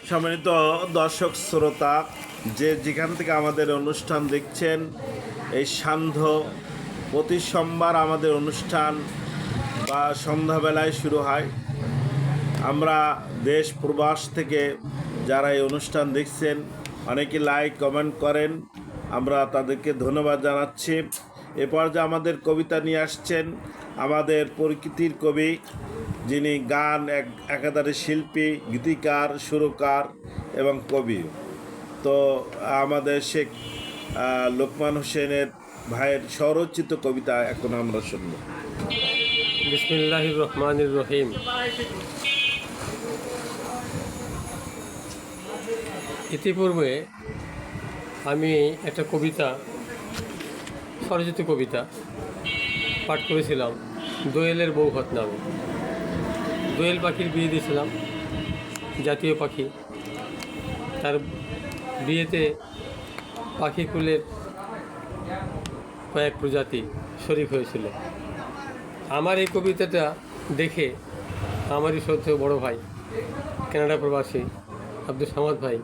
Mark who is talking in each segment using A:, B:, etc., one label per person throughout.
A: সম্মানিত দর্শক শ্রোতা, যেখান থেকে আমাদের অনুষ্ঠান দেখছেন, এই সান্ধ্য প্রতি সোমবার আমাদের অনুষ্ঠান বা সন্ধ্যাবেলায় শুরু হয়। আমরা দেশ প্রবাস থেকে যারা এই অনুষ্ঠান দেখছেন, অনেকে লাইক কমেন্ট করেন, আমরা তাদেরকে ধন্যবাদ জানাচ্ছি। এরপর যে আমাদের কবিতা নিয়ে আসছেন আমাদের প্রকৃতির কবি, যিনি গান একাধারে শিল্পী, গীতিকার, সুরকার এবং কবি। তো আমাদের শেখ লোকমান হোসেনের ভাইয়ের স্বরচিত কবিতা এখন আমরা শুনব।
B: বিসমিল্লাহির রহমানির রহিম। ইতিপূর্বে আমি একটা কবিতা, স্বরচিত কবিতা পাঠ করেছিলাম দোয়েলের বৌভাত নামে। দোয়েল পাখির বিয়ে দিয়েছিলাম, জাতীয় পাখি। তার বিয়েতে পাখিকুলের কয়েক প্রজাতি শরিক হয়েছিল। আমার এই কবিতাটা দেখে আমারই শ্রদ্ধেয় বড় ভাই, কানাডা প্রবাসী আব্দুল সামাদ ভাই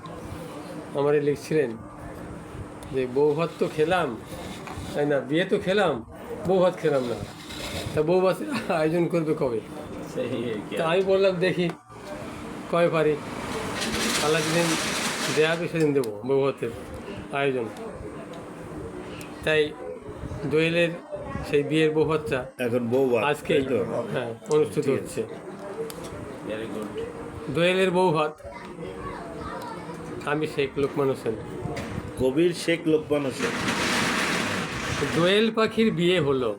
B: আমারে লিখছিলেন যে বৌভাত তো খেলাম, তাই না, বিয়ে তো খেলাম, বৌভাত খেলাম না, তা বৌভাতের আয়োজন করবে কবে? তা আমি বললাম দেখি কবে পারি, আল্লাহ যেদিন দেওয়াবে সেদিন দেবো বৌভাতের আয়োজন। তাই দোয়েলের সেই বিয়ের বৌভাতটা
A: এখন বৌভাত
B: আজকে অনুষ্ঠিত হচ্ছে। দোয়েলের বৌভাত। আমি শেখ লোকমান হোসেন,
A: কবির শেখ লোকমান হোসেন।
B: দোয়েল পাখির বিয়ে হলো,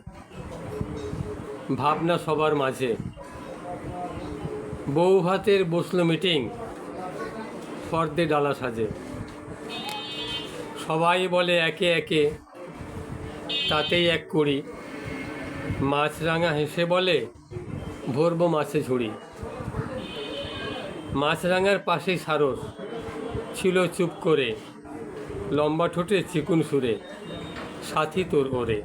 B: ভাবনা সবার মাঝে, বৌভাতের বসলো মিটিং, ফর্দে ডালা সাজে। সবাই বলে একে একে, তাতেই এক করি, মাছরাঙা হেসে বলে ভরবো মাছে ঝুড়ি। মাছরাঙার পাশেই সারস ছিল চুপ করে, লম্বা ঠোঁটে চিকুন সুরে, সাথী তোর ওরে।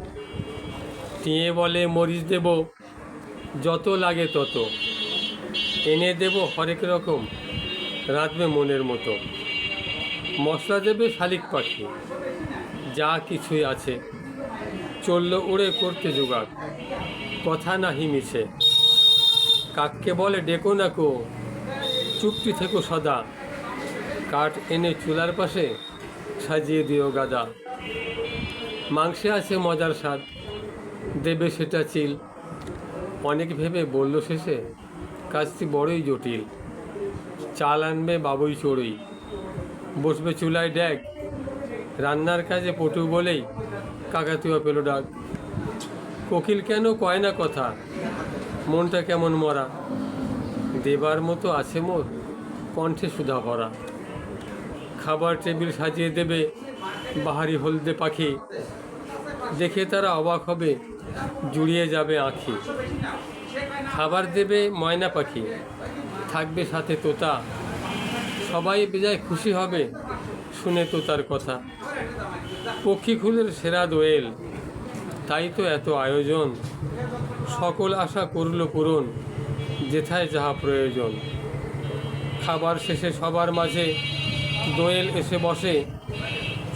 B: টিয়ে বলে মরিচ দেব যত লাগে তত, এনে দেব হরেক রকম, রাঁধবে মনের মতো। মশলা দেবে শালিক পাখি, যা কিছুই আছে, চলল উড়ে করতে জোগাড়, কথা নাহি মিছে। কাককে বলে ডেকো না কো, চুপটি থেকো সদা, কাঠ এনে চুলার পাশে সাজিয়ে দিও গাদা। মাংসে আছে মজার স্বাদ, দেবে সেটা চিল, অনেক ভেবে বলল শেষে কাজটি বড়ই জটিল। চাল আনবে বাবুই চড়ুই, বসবে চুলায় ড্যাগ, রান্নার কাজে পটু বলেই কাকাতুয়া পেল ডাক। কোকিল কেন কয় না কথা, মনটা কেমন মরা, দেবার মতো আছে মোর কণ্ঠে সুধা ভরা। খাবার টেবিল সাজিয়ে দেবে বাহারি হলদে পাখি, দেখে তারা অবাক হবে, জুড়িয়ে যাবে আঁখি। খাবার দেবে ময়না পাখি, থাকবে সাথে তোতা, সবাই বেজায় খুশি হবে শুনে তোতার কথা। পক্ষীকুলের সেরা দোয়েল, তাই তো এত আয়োজন, সকল আশা করল পূরণ, যেথায় যাহা প্রয়োজন। খাবার শেষে সবার মাঝে দোয়েল এসে বসে,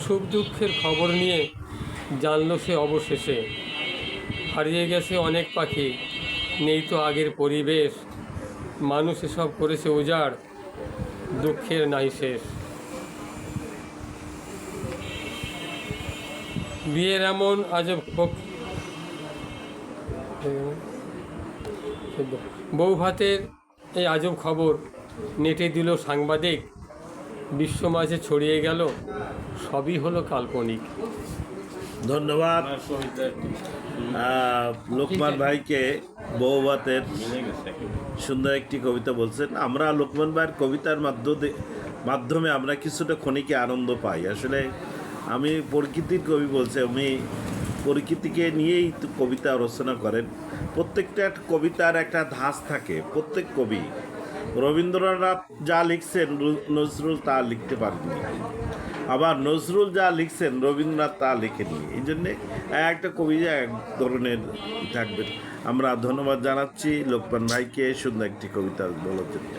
B: সুখ দুঃখের খবর নিয়ে জানল সে অবশেষে। হারিয়ে গেছে অনেক পাখি, নেই তো আগের পরিবেশ, মানুষ এসব করেছে উজাড়, দুঃখের নাই শেষ। বিয়ের এমন আজব বৌভাতের এই আজব খবর নেটে দিল সাংবাদিক, বিশ্ব মাঝে ছড়িয়ে গেল, সবই হলো কাল্পনিক।
A: ধন্যবাদ লোকমান ভাইকে। বৌভাতের সুন্দর একটি কবিতা বলছেন। আমরা লোকমান ভাইয়ের কবিতার মাধ্যমে আমরা কিছুটা ক্ষণিকে আনন্দ পাই। আসলে আমি প্রকৃতির কবি বলছি, উনি প্রকৃতিকে নিয়েই তো কবিতা রচনা করেন। প্রত্যেকটা কবিতার একটা ধাঁচ থাকে। প্রত্যেক কবি, রবীন্দ্রনাথ যা লিখছেন নজরুল তা লিখতে পারেননি, আবার নজরুল যা লিখছেন রবীন্দ্রনাথ তা লেখেনি। এই জন্যে একটা কবি এক ধরনের থাকবেন। আমরা ধন্যবাদ জানাচ্ছি লোকমান ভাইকে সুন্দর একটি কবিতা বলার জন্য।